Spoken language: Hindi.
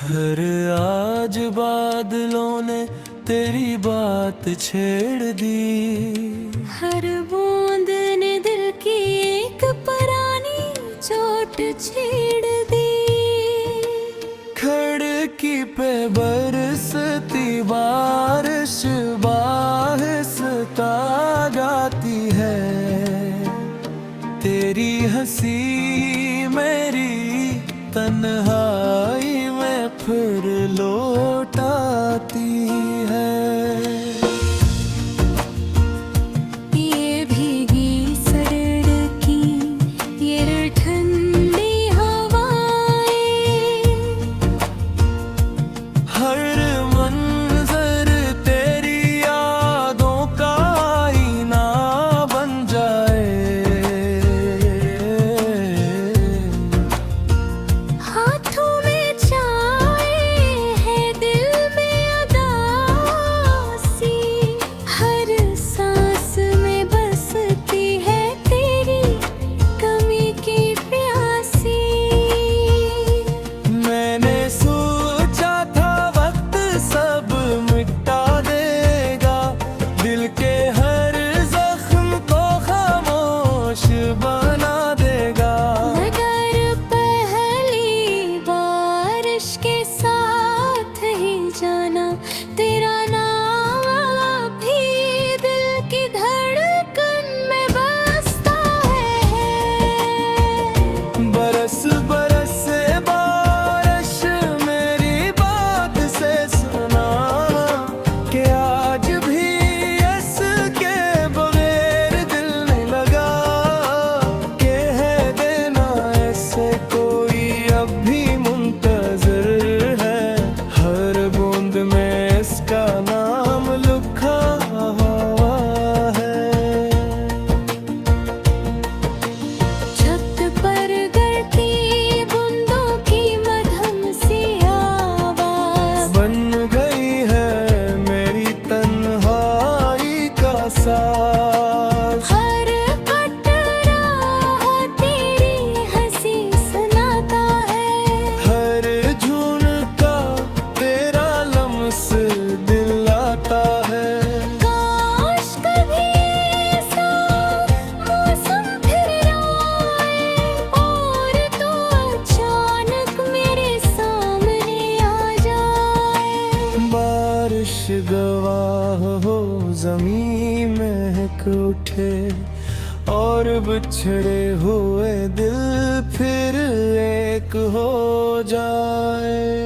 हर आज बादलों ने तेरी बात छेड़ दी। हर बूंद ने दिल की एक पुरानी चोट छेड़ दी। खिड़की पे बरसती बारिश बाहिस्ता गाती है। तेरी हंसी मेरी तन्हाई में फिर लौटाती है। ये भीगी सड़की, ये ठंडी हवाएं, हर मंजर तेरी यादों का आईना बन जाए। हाथों में चाय है, दिल में उदासी, हर सांस में बसती है तेरी कमी की प्यासी। मैंने सोचा था वक्त सब मिटा देगा, दिल के हर जख्म को खामोश बना देगा। मगर पहली बारिश के साथ ही जाना तेरा नाम भी दिल की धड़कन में बसता है। बरस बरस से बारिश मेरी बात से सुना कि आज भी इसके बगैर दिल नहीं लगा। के है देना ऐसे कोई अब भी मुंतज़िर है। हर बूंद में इसका नाम लिखा हुआ है। छत पर गिरती बूंदों की मधुम सी आवाज़, बन गई है मेरी तन्हाई का साज। हर कटरा तेरी हंसी सुनाता है। हर झुनका तेरा लम्स दिलाता है। काश कभी ऐसा मौसम फिर आए और तो अचानक मेरे सामने आ जाए। बारिश गवाह हो ज़मीं महक उठे और बिछड़े हुए दिल फिर एक हो जाए।